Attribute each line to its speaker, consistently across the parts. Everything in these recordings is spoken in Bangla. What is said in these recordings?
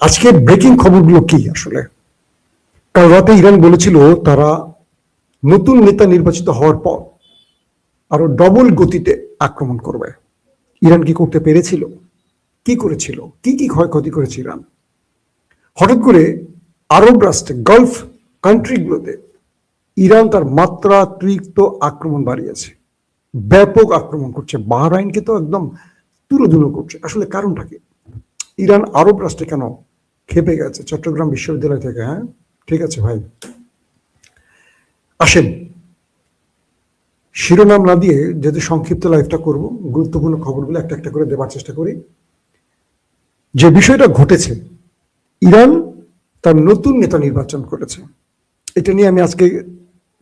Speaker 1: আজকে ব্রেকিং খবরগুলো কি আসলে? কাল রাতে ইরান বলেছিল তারা নতুন নেতা নির্বাচিত হওয়ার পর আরো ডবল গতিতে আক্রমণ করবে। ইরান কি করতে পেরেছিল? কি করেছিল? কি কি ক্ষয়ক্ষতি করেছে ইরান? হঠাৎ করে আরব রাষ্ট্রে, গালফ কান্ট্রিগুলোতে ইরান তার মাত্রাতিরিক্ত আক্রমণ বাড়িয়েছে, ব্যাপক আক্রমণ করছে। বাহরাইনকে তো একদম তুলোধুলো করছে। আসলে কারণটা কি? ইরান আরব রাষ্ট্রে কেন খেপে গেছে? চট্টগ্রাম বিশ্ববিদ্যালয় থেকে। হ্যাঁ, ঠিক আছে ভাই, আসেন শিরোনাম না দিয়ে, যেহেতু সংক্ষিপ্ত লাইভটা করব, গুরুত্বপূর্ণ খবরগুলো একটা একটা করে দেবার চেষ্টা করি। যে বিষয়টা ঘটেছে, ইরান তার নতুন নেতা নির্বাচন করেছে। এটা নিয়ে আমি আজকে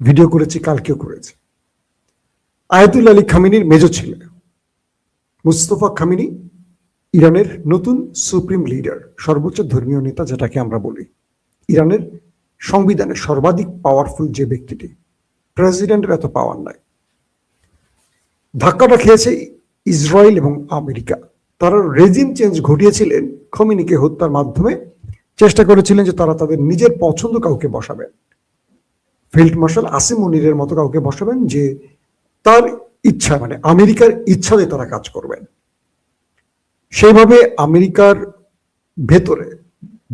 Speaker 1: ভিডিও করেছি, কালকেও করেছি। আয়াতুল্লাহ আলী খামেনির মেজর ছেলে মুস্তফা খামেনি ইরানের নতুন সুপ্রিম লিডার, সর্বোচ্চ ধর্মীয় নেতা যেটাকে আমরা বলি। ইরানের সংবিধানে সর্বাধিক পাওয়ারফুল যে ব্যক্তিটি, প্রেসিডেন্টের এত পাওয়ার নাই। ধাক্কাটা খেয়েছে ইসরায়েল এবং আমেরিকা। তারা রেজিম চেঞ্জ ঘটিয়েছিলেন খমেনিকে হত্যার মাধ্যমে। চেষ্টা করেছিলেন যে তারা তাদের নিজের পছন্দ কাউকে বসাবেন, ফিল্ড মার্শাল আসিম মুনিরের মতো কাউকে বসাবেন, যে তার ইচ্ছা, মানে আমেরিকার ইচ্ছাতে তারা কাজ করবেন। সেইভাবে আমেরিকার ভেতরে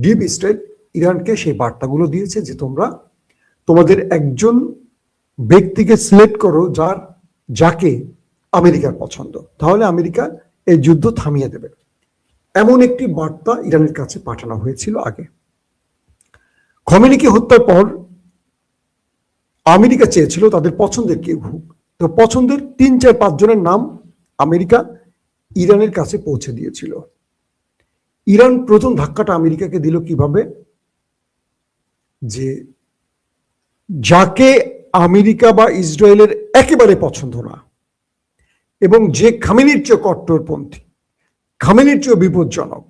Speaker 1: ডিপ স্টেট ইরানকে সেই বার্তাগুলো দিয়েছে যে তোমরা তোমাদের একজন ব্যক্তিকে সিলেক্ট করো যাকে আমেরিকার পছন্দ, তাহলে আমেরিকা এই যুদ্ধ থামিয়ে দেবে। এমন একটি বার্তা ইরানের কাছে পাঠানো হয়েছিল আগে। খমেনিকে হত্যার পর আমেরিকা চেয়েছিল তাদের পছন্দের কেউ হোক, তো পছন্দের 3-4-5 জনের নাম আমেরিকা ইরানের কাছে পৌঁছে দিয়েছিল। ইরান প্রথম ধাক্কাটা আমেরিকাকে দিল কিভাবে? যে যাকে আমেরিকা বা ইসরায়েলের একেবারে পছন্দ না, এবং যে খামেনির চেয়ে কট্টরপন্থী, খামেনির চেয়ে বিপজ্জনক,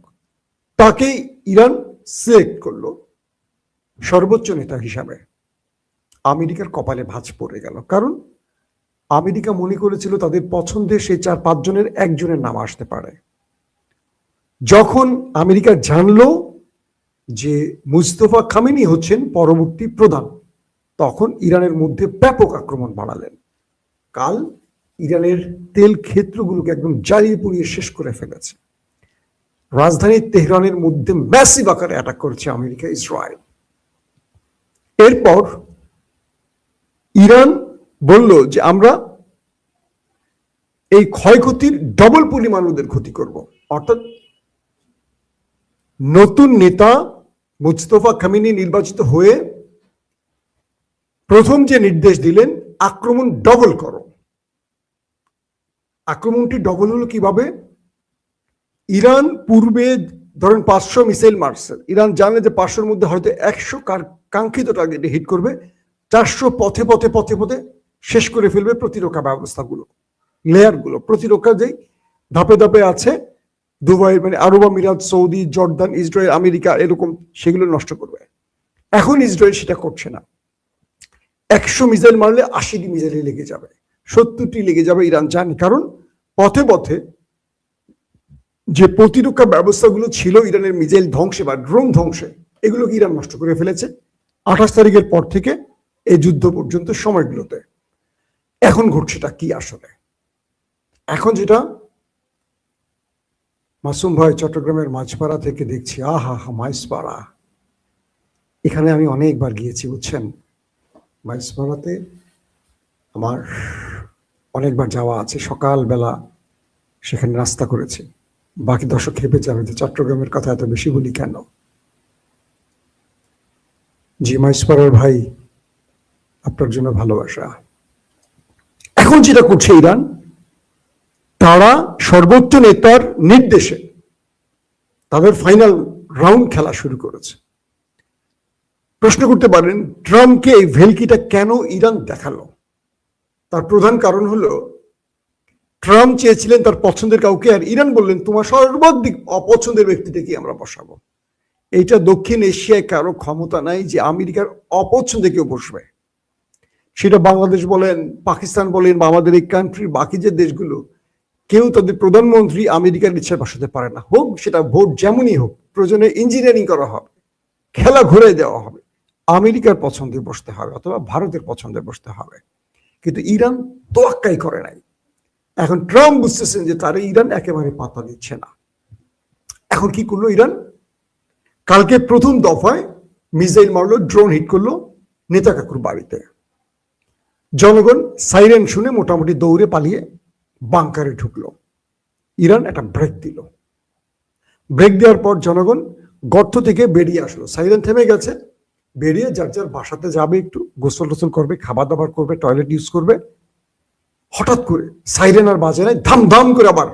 Speaker 1: তাকেই ইরান সিলেক্ট করলো সর্বোচ্চ নেতা হিসাবে। আমেরিকার কপালে ভাঁজ পড়ে গেল, কারণ আমেরিকা মনে করেছিল তাদের পছন্দের সেই 4-5 জনের একজনের নাম আসতে পারে। যখন আমেরিকা জানলো যে মুস্তফা খামেনি হচ্ছেন পরবর্তী প্রধান, তখন ইরানের মধ্যে ব্যাপক আক্রমণ বাড়ালেন। কাল ইরানের তেল ক্ষেত্রগুলোকে একদম জ্বালিয়ে পুড়িয়ে শেষ করে ফেলেছে। রাজধানী তেহরানের মধ্যে ম্যাসিভ আকারে অ্যাটাক করেছে আমেরিকা, ইসরায়েল। এরপর ইরান বলল যে আমরা এই ক্ষয়ক্ষতির ডবল পরিমাণ ওদের ক্ষতি করব। অর্থাৎ নতুন নেতা মুস্তফা খামেনি নির্বাচিত হয়ে প্রথম যে নির্দেশ দিলেন, আক্রমণ ডবল করো। আক্রমণটি ডবল হলো কিভাবে? ইরান পূর্বে ধরেন 500 মিসাইল মারছে, ইরান জানে যে 500-র মধ্যে হয়তো 100 কাঙ্ক্ষিত টার্গেটে হিট করবে, 400 পথে পথে পথে পথে শেষ করে ফেলবে প্রতিরক্ষা ব্যবস্থাগুলো, লেয়ারগুলো। প্রতিরক্ষা যেই ধাপে ধাপে আছে, দুবাই, মানে আরব আমিরাত, সৌদি, জর্দান, ইসরায়েল, আমেরিকা, এরকম, সেগুলো নষ্ট করবে। এখন ইসরায়েল সেটা করছে না। 100 মিসাইল মারলে 80টি মিসাইলে লেগে যাবে, 70টি লেগে যাবে, ইরান জানে। কারণ পথে পথে যে প্রতিরক্ষা ব্যবস্থাগুলো ছিল ইরানের মিসাইল ধ্বংসে বা ড্রোন ধ্বংসে, এগুলোকে ইরান নষ্ট করে ফেলেছে 28 তারিখের পর থেকে এই যুদ্ধ পর্যন্ত সময়গুলোতে। এখন ঘটছেটা কি আসলে? এখন যেটা মাসুম ভাই চট্টগ্রামের মাঝপাড়া থেকে দেখছি, আহা হা, মাঝপাড়া, এখানে আমি অনেকবার গিয়েছি, বুঝছেন। মাঝপাড়াতে আমার অনেকবার যাওয়া আছে, সকালবেলা সেখানে নাস্তা করেছি। বাকি দর্শক খেপে যাবে যে চট্টগ্রামের কথা এত বেশি বলি কেন। জি মাইসপাড়ার ভাই, আপনার জন্য ভালোবাসা। এখন যেটা করছে ইরান, তারা সর্বোচ্চ নেতার নির্দেশে তাদের ফাইনাল রাউন্ড খেলা শুরু করেছে। প্রশ্ন করতে পারেন ট্রাম্পকে এই ভেলকিটা কেন ইরান দেখালো? তার প্রধান কারণ হলো, ট্রাম্প চেয়েছিলেন তার পছন্দের কাউকে, আর ইরান বললেন তোমার সর্বাধিক অপছন্দের ব্যক্তিটাকে আমরা বসাবো। এইটা দক্ষিণ এশিয়ায় কারো ক্ষমতা নাই যে আমেরিকার অপছন্দে কেউ বসবে। সেটা বাংলাদেশ বলেন, পাকিস্তান বলেন, বা আমাদের এই কান্ট্রির বাকি যে দেশগুলো, কেউ তাদের প্রধানমন্ত্রী আমেরিকার ইচ্ছায় বসাতে পারে না, হোক সেটা ভোট যেমনই হোক, প্রয়োজনে ইঞ্জিনিয়ারিং করা হবে, খেলা ঘুরে দেওয়া হবে, আমেরিকার পছন্দে বসতে হবে অথবা ভারতের পছন্দে বসতে হবে। কিন্তু ইরান তোয়াক্কাই করে নাই। এখন ট্রাম্প বুঝতেছেন যে তারা ইরান একেবারে পাত্তা দিচ্ছে না। এখন কি করলো ইরান? কালকে প্রথম দফায় মিসাইল মারলো, ড্রোন হিট করলো নেতা কাকুর বাড়িতে। জনগণ সাইরেন শুনে মোটামুটি দৌড়ে পালিয়ে বাংকারে ঢুকলো। ইরান একটা ব্রেক দিল। ব্রেক দেওয়ার পর জনগণ গর্ত থেকে বেরিয়ে আসলো, সাইরেন থেমে গেছে, বেরিয়ে যার যার বাসাতে যাবে, একটু গোসল টোসল করবে, খাবার দাবার করবে, টয়লেট ইউজ করবে। হঠাৎ করে সাইরেন আর বাজে নাই, ধাম ধাম করে আবার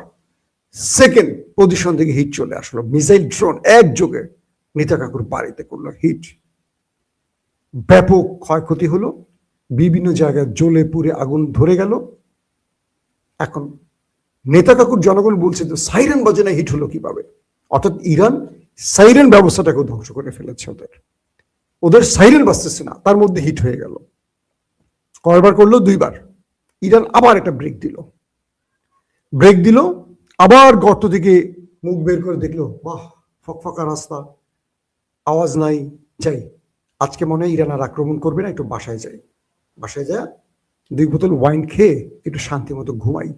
Speaker 1: সেকেন্ড পজিশন থেকে হিট চলে আসলো। মিসাইল ড্রোন একযোগে নেতা কাকুর বাড়িতে করলো হিট। ব্যাপক ক্ষয়ক্ষতি হলো, বিভিন্ন জায়গায় জ্বলে পুড়ে আগুন ধরে গেল। এখন নেতা কাকুর জনগণ বলছে তো সাইরেন বাজে না, হিট হলো কিভাবে? অর্থাৎ ইরান সাইরেন ব্যবস্থাটাকে ধ্বংস করে ফেলেছে। ওদের সাইরেন বাজতেছে না, তার মধ্যে হিট হয়ে গেল। কয়বার করলো? 2 বার। ইরান আবার একটা ব্রেক দিল, আবার গর্ত থেকে মুখ বের করে দেখলো, বাহ ফকফকা রাস্তা, আওয়াজ নাই, যাই আজকে মনে হয় ইরান আর আক্রমণ করবে না, একটু বাসায় যাই। বাসায় যা 2 বোতল ওয়াইন খেয়ে একটু শান্তি মতো ঘুমাই,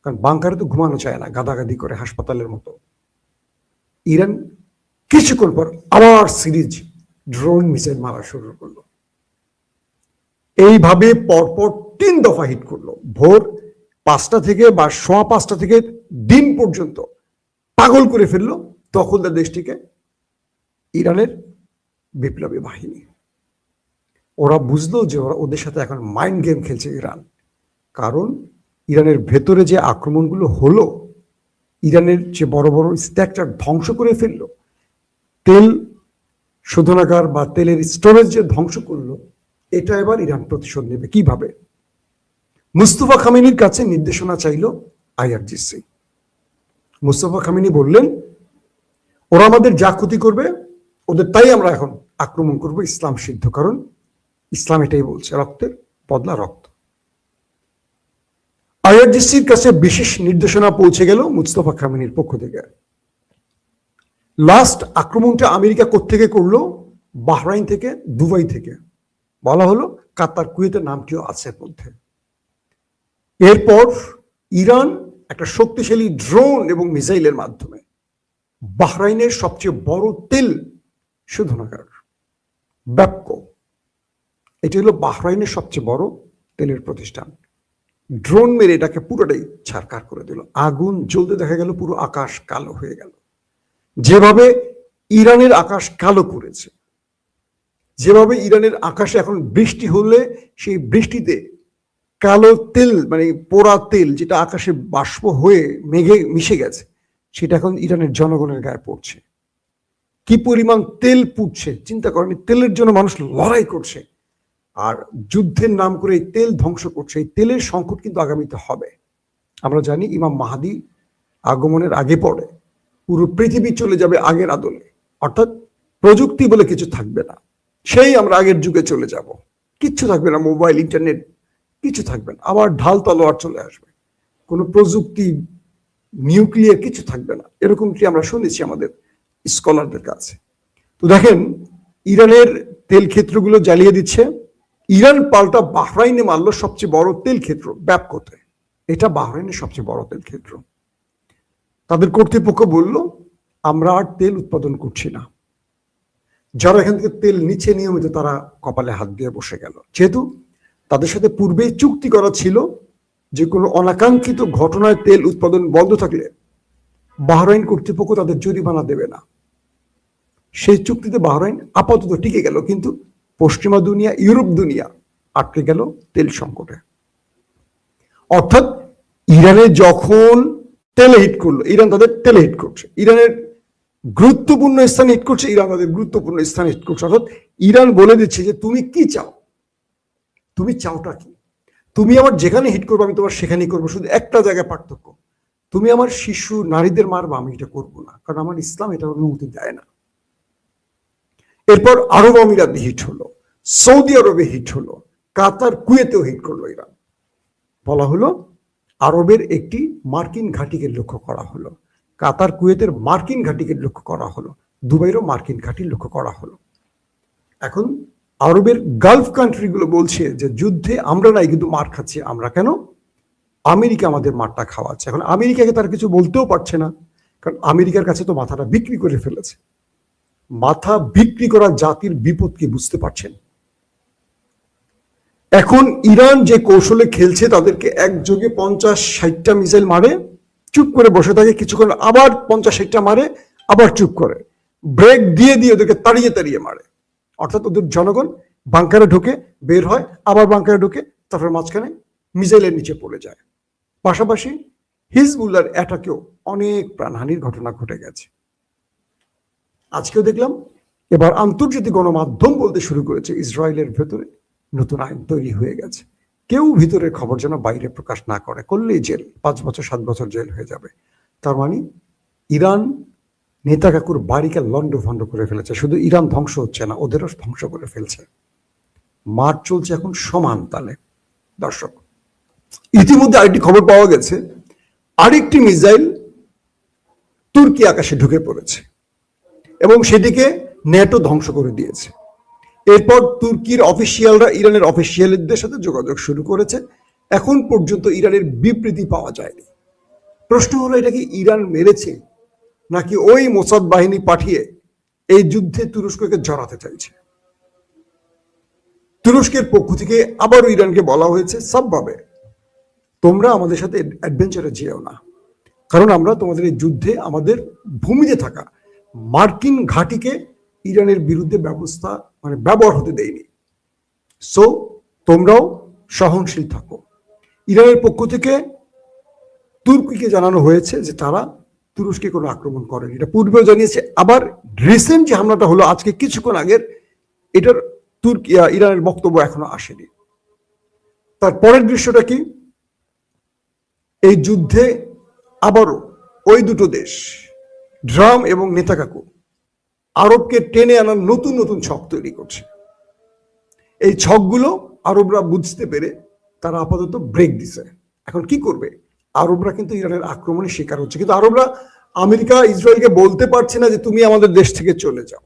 Speaker 1: কারণ বাংকারে তো ঘুমানো চায় না, গাদাগাদি করে হাসপাতালের মতো। ইরান কিছুক্ষণ পর আবার সিরিজ ড্রোন মিসাইল মারা শুরু করলো। এইভাবে পরপর 3 দফা হিট করলো। ভোর 5টা থেকে বা 5:15 থেকে দিন পর্যন্ত পাগল করে ফেললো দখলদার দেশটিকে ইরানের বিপ্লবী বাহিনী। ওরা বুঝলো যে ওদের সাথে এখন মাইন্ড গেম খেলছে ইরান। কারণ ইরানের ভেতরে যে আক্রমণগুলো হলো, ইরানের যে বড় বড় স্ট্রাকচার ধ্বংস করে ফেললো, তেল শোধনাগার বা তেলের স্টোরেজ যে ধ্বংস করলো, এটা এবার ইরান প্রতিশোধ নেবে কিভাবে? মুস্তফা খামেনির কাছে নির্দেশনা চাইল আইআরজিসি। মুস্তফা খামেনি বললেন, ওরা আমাদের যা ক্ষতি করবে ওদের তাই আমরা এখন আক্রমণ করব, ইসলাম সিদ্ধ। কারণ ইসলাম এটাই বলছে, রক্তের বদলা রক্ত। আইআরজিসির কাছে বিশেষ নির্দেশনা পৌঁছে গেল মুস্তফা খামেনির পক্ষ থেকে। লাস্ট আক্রমণটা আমেরিকা কোত্থেকে করলো? বাহরাইন থেকে, দুবাই থেকে। বলা হলো কাতার, কুয়েতের নামটিও আছে এর মধ্যে। এরপর ইরান একটা শক্তিশালী ড্রোন এবং মিসাইলের মাধ্যমে বাহরাইনের সবচেয়ে বড় তেল শোধনাগার ব্যাপকো, এটি হলো বাহরাইনের সবচেয়ে বড় তেলের প্রতিষ্ঠান, ড্রোন মেরে এটাকে পুরোটাই ছারখার করে দিল। আগুন জ্বলতে দেখা গেল, পুরো আকাশ কালো হয়ে গেল। যেভাবে ইরানের আকাশ কালো করেছে, যেভাবে ইরানের আকাশে এখন বৃষ্টি হলে সেই বৃষ্টিতে কালো তেল, মানে পোড়া তেল যেটা আকাশে বাষ্প হয়ে মেঘে মিশে গেছে, সেটা এখন ইরানের জনগণের গায়ে পড়ছে। কি পরিমাণ তেল পুড়ছে চিন্তা করেন। তেলের জন্য মানুষ লড়াই করছে, আর যুদ্ধের নাম করে এই তেল ধ্বংস করছে। এই তেলের সংকট কিন্তু আগামীতে হবে। আমরা জানি ইমাম মাহাদি আগমনের আগে পরে পুরো পৃথিবী চলে যাবে আগের আদলে, অর্থাৎ প্রযুক্তি বলে কিছু থাকবে না, সেই আমরা আগের যুগে চলে যাব। কিচ্ছু থাকবে না, মোবাইল, ইন্টারনেট কিছু থাকবে না। আবার ঢাল তলোয়ার চলে আসবে, কোনো প্রযুক্তি, নিউক্লিয়ার কিছু থাকবে না, এরকমটি আমরা শুনেছি আমাদের স্কলারদের কাছে। তো দেখেন, ইরানের তেল ক্ষেত্রগুলো জ্বালিয়ে দিচ্ছে। ইরান পাল্টা বাহরাইনে মারল সবচেয়ে বড় তেল ক্ষেত্র ব্যাপকোতে। এটা বাহরাইনের সবচেয়ে বড় তেল ক্ষেত্র। তাদের কর্তৃপক্ষ বলল, আমরা আর তেল উৎপাদন করছি না। যারা এখান থেকে তেল নিচ্ছে নিয়মিত, তারা কপালে হাত দিয়ে বসে গেল। যেহেতু তাদের সাথে পূর্বেই চুক্তি করা ছিল যে কোনো অনাকাঙ্ক্ষিত ঘটনায় তেল উৎপাদন বন্ধ থাকলে বাহরাইন কর্তৃপক্ষ তাদের জরিমানা দেবে না। সেই চুক্তিতে বাহরাইন আপাতত টিকে গেল, কিন্তু পশ্চিমা দুনিয়া, ইউরোপ দুনিয়া আটকে গেল তেল সংকটে। অর্থাৎ ইরানে যখন তেলে হিট করলো, ইরান তাদের তেলে হিট করছে, ইরানের গুরুত্বপূর্ণ স্থানে হিট করছে, ইরান তাদের গুরুত্বপূর্ণ স্থানে হিট করছে। অর্থাৎ ইরান বলে দিচ্ছে যে তুমি কি চাও, তুমি চাওটা কি? তুমি আমার যেখানে হিট করবো আমি তোমার সেখানেই করবো, শুধু একটা জায়গায় পার্থক্য, তুমি আমার শিশু নারীদের মারবা, আমি এটা করবো না, কারণ আমার ইসলাম এটা অনুমতি দেয় না। এরপর আরব আমিরাতে হিট হলো, সৌদি আরবে হিট হলো, কাতার, কুয়েতেও হিট করলো ইরান। বলা হলো আরবের একটি মার্কিন ঘাঁটিকে লক্ষ্য করা হলো, কাতার কুয়েতের মার্কিন ঘাঁটিকে লক্ষ্য করা হলো, দুবাইয়েরও মার্কিন ঘাঁটি লক্ষ্য করা হলো। এখন আরবের গালফ কান্ট্রিগুলো বলছে যে যুদ্ধে আমরা নাই, কিন্তু মার খাচ্ছি আমরা। কেন? আমেরিকা আমাদের মারটা খাওয়াচ্ছে। এখন আমেরিকাকে তার কিছু বলতেও পারছে না, কারণ আমেরিকার কাছে তো মাথাটা বিক্রি করে ফেলেছে। মাথা বিক্রি করা জাতির বিপদ কি বুঝতে পারছেন? এখন ইরান যে কৌশলে খেলছে, তাদেরকে একযোগে 50-60টা মিসাইল মারে, চুপ করে বসে থাকে, কিছুক্ষণ আবার 50-60টা মারে, আবার চুপ করে, ব্রেক দিয়ে দিয়ে ওদেরকে তাড়িয়ে তাড়িয়ে মারে। অর্থাৎ ওদের জনগণ বাংকারে ঢুকে, বের হয়, আবার বাংকারে ঢুকে, তারপর মাঝখানে মিসাইলের নিচে পড়ে যায়। পাশাপাশি হিজবুল্লাহর অ্যাটাকেও অনেক প্রাণহানির ঘটনা ঘটে গেছে। আজকেও দেখলাম এবার আন্তর্জাতিক গণমাধ্যম বলতে শুরু করেছে ইসরায়েলের ভেতরে নতুন আইন তৈরি হয়ে গেছে, কেউ ভিতরের খবর যেন বাইরে প্রকাশ না করে, করলেই জেল, 5 বছর 7 বছর জেল হয়ে যাবে। তার মানে ইরান নেতা কাকুর বাড়িকে লন্ডভন্ড করে ফেলেছে। শুধু ইরান ধ্বংস হচ্ছে না, ওদেরও ধ্বংস করে ফেলছে। মাঠ চলছে এখন সমান তালে। দর্শক, ইতিমধ্যে আরেকটি খবর পাওয়া গেছে, আরেকটি মিসাইল তুর্কি আকাশে ঢুকে পড়েছে এবং সেটিকে ন্যাটো ধ্বংস করে দিয়েছে। এরপর তুর্কির অফিসিয়ালরা ইরানের অফিসিয়ালদের সাথে যোগাযোগ শুরু করেছে। এখন পর্যন্ত ইরানের বিবৃতি পাওয়া যায়নি। প্রশ্ন হলো, এটা কি ইরান মেরেছে, নাকি ওই মোসাদ বাহিনী পাঠিয়ে এই যুদ্ধে তুরস্ককে জড়াতে চাইছে? তুরস্কের পক্ষ থেকে আবারও ইরানকে বলা হয়েছে সবভাবে, তোমরা আমাদের সাথে অ্যাডভেঞ্চারে যেও না, কারণ আমরা তোমাদের এই যুদ্ধে আমাদের ভূমিতে থাকা মার্কিন ঘাঁটিকে ইরানের বিরুদ্ধে ব্যবহার হতে দেয়নি। সো তোমরাও সহনশীল থাকো। ইরানের পক্ষ থেকে তুর্কিকে জানানো হয়েছে যে তারা তুরস্কে কোনো আক্রমণ করেনি, এটা পূর্বেও জানিয়েছে। আবার রিসেন্ট যে হামলাটা হলো আজকে কিছুক্ষণ আগের, এটার ইরানের বক্তব্য এখনো আসেনি। তার পরের দৃশ্যটা কি? এই যুদ্ধে আবারও ওই দুটো দেশ, ট্রাম্প এবং নেতাকাকু, আরবকে টেনে আনার নতুন নতুন ছক তৈরি করছে। এই ছকগুলো আরবরা বুঝতে পেরে তারা আপাতত ব্রেক দিছে। এখন কি করবে? আরবরা কিন্তু ইরানের আক্রমণের শিকার হচ্ছে, কিন্তু আরবরা আমেরিকা ইসরায়েলকে বলতে পারছে না যে তুমি আমাদের দেশ থেকে চলে যাও,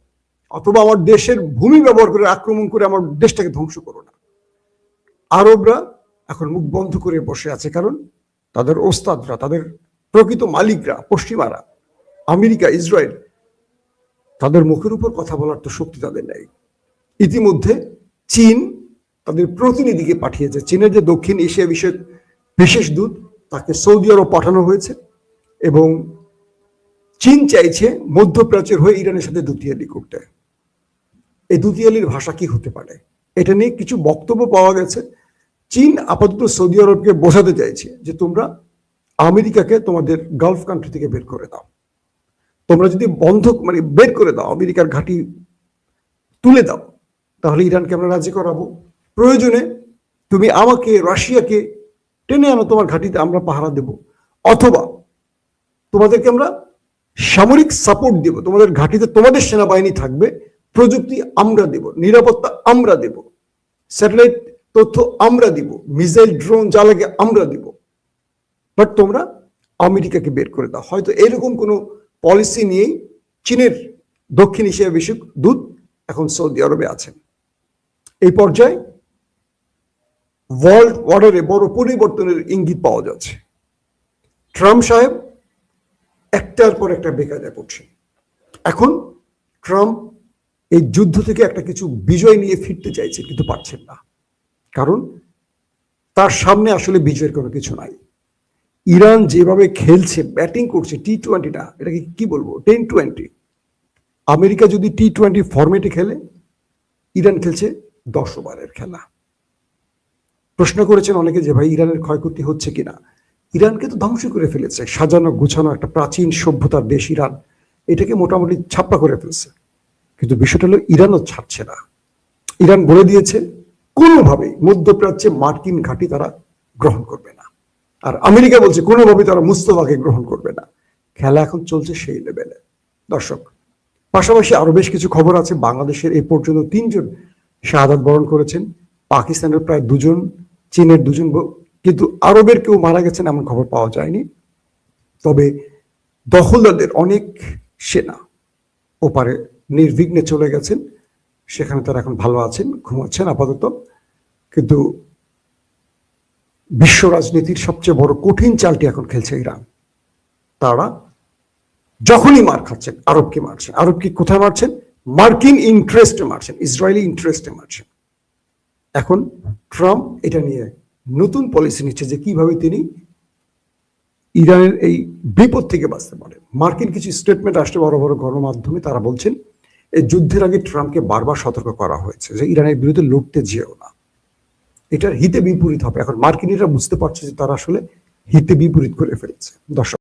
Speaker 1: অথবা আমার দেশের ভূমি ব্যবহার করে আক্রমণ করে আমার দেশটাকে ধ্বংস করো না। আরবরা এখন মুখ বন্ধ করে বসে আছে, কারণ তাদের ওস্তাদরা, তাদের প্রকৃত মালিকরা, পশ্চিমারা, আমেরিকা, ইসরায়েল, তাদের মুখের উপর কথা বলার তো শক্তি তাদের নেই। ইতিমধ্যে চীন তাদের প্রতিনিধিকে পাঠিয়েছে। চীনের যে দক্ষিণ এশিয়া বিষয়ক বিশেষ দূত, তাকে সৌদি আরব পাঠানো হয়েছে এবং চীন চাইছে মধ্যপ্রাচ্যের হয়ে ইরানের সাথে দুতিয়ালি করতে। এই দুতিয়ালির ভাষা কি হতে পারে, এটা নিয়ে কিছু বক্তব্য পাওয়া গেছে। চীন আপাতত সৌদি আরবকে বোঝাতে চাইছে যে তোমরা আমেরিকাকে তোমাদের গালফ কান্ট্রি থেকে বের করে দাও। তোমরা যদি বের করে দাও, আমেরিকার ঘাঁটি তুলে দাও, তাহলে ইরানকে আমরা রাজি করাবো। প্রয়োজনে তুমি আমাকে, রাশিয়াকে টেনে আনো তোমার ঘাঁটিতে, আমরা পাহারা দেব। অথবা তোমাদেরকে আমরা সামরিক সাপোর্ট দেব, তোমাদের ঘাঁটিতে তোমাদের সেনাবাহিনী থাকবে, প্রযুক্তি আমরা দেব, নিরাপত্তা আমরা দেব, স্যাটেলাইট তথ্য আমরা দিব, মিসাইল ড্রোন যা লাগে আমরা দিব, বাট তোমরা আমেরিকাকে বের করে দাও। হয়তো এরকম কোনো পলিসি নিয়েই চীনের দক্ষিণ এশিয়া বিষয়ক দূত এখন সৌদি আরবে আছেন। এই পর্যায়ে ওয়ার্ল্ড অর্ডারে বড় পরিবর্তনের ইঙ্গিত পাওয়া যাচ্ছে। ট্রাম্প সাহেব একটার পর একটা বেকায়দায় পড়ছে। এখন ট্রাম্প এই যুদ্ধ থেকে একটা কিছু বিজয় নিয়ে ফিরতে চাইছে, কিন্তু পারছেন না, কারণ তার সামনে আসলে বিজয়ের কোনো কিছু নাই। ইরান যেভাবে খেলছে, ব্যাটিং করছে, T20টা, এটাকে কি বলবো, 10-20। আমেরিকা যদি T20 ফরম্যাটে খেলে, ইরান খেলছে 10 ওভারের খেলা। প্রশ্ন করেছেন অনেকে যে ভাই ইরানের ক্ষয়ক্ষতি হচ্ছে কিনা। ইরানকে তো ধ্বংস করে ফেলেছে, সাজানো গুছানো একটা প্রাচীন সভ্যতার দেশ ইরান, এটাকে মোটামুটি ছাপ্পা করে ফেলছে। কিন্তু বিষয়টা হলো ইরানও ছাড়ছে না। ইরান বলে দিয়েছে কোনোভাবেই মধ্যপ্রাচ্যে মার্কিন ঘাঁটি তারা গ্রহণ করবে না, আর আমেরিকা বলছে কোনোভাবেই তারা মুস্তফাকে গ্রহণ করবে না। খেলা এখন চলছে সেই লেভেলে। দর্শক, পাশাপাশি আরো বেশ কিছু খবর আছে। বাংলাদেশের এই পর্যন্ত 3 জন শাহাদাত বরণ করেছেন, পাকিস্তানের প্রায় 2 জন, চীনের 2 জন কিন্তু আরবের কেউ মারা গেছেন এমন খবর পাওয়া যায়নি। তবে দখলদারদের অনেক সেনা ওপারে নির্বিঘ্নে চলে গেছেন, সেখানে তারা এখন ভালো আছেন, ঘুমাচ্ছেন আপাতত। কিন্তু বিশ্ব রাজনীতির সবচেয়ে বড় কঠিন চালটি এখন খেলছে ইরান। তারা যখনই মার খাচ্ছেন আরবকে মারছেন। আরবকে কোথায় মারছেন? মার্কিন ইন্টারেস্টে মারছেন, ইসরায়েলি ইন্টারেস্টে মারছেন। এখন ট্রাম্প এটা নিয়ে নতুন পলিসি নিচ্ছে যে কিভাবে তিনি ইরানের এই বিপদ থেকে বাঁচতে পারেন। মার্কিন কিছু স্টেটমেন্ট আসছে বড় বড় গণমাধ্যমে, তারা বলছেন এই যুদ্ধের আগে ট্রাম্পকে বারবার সতর্ক করা হয়েছে যে ইরানের বিরুদ্ধে লড়তে যেও না, এটার হিতে বিপরীত হবে। এখন মার্কিনীরা বুঝতে পারছে যে তারা আসলে হিতে বিপরীত করে ফেলছে। দর্শক।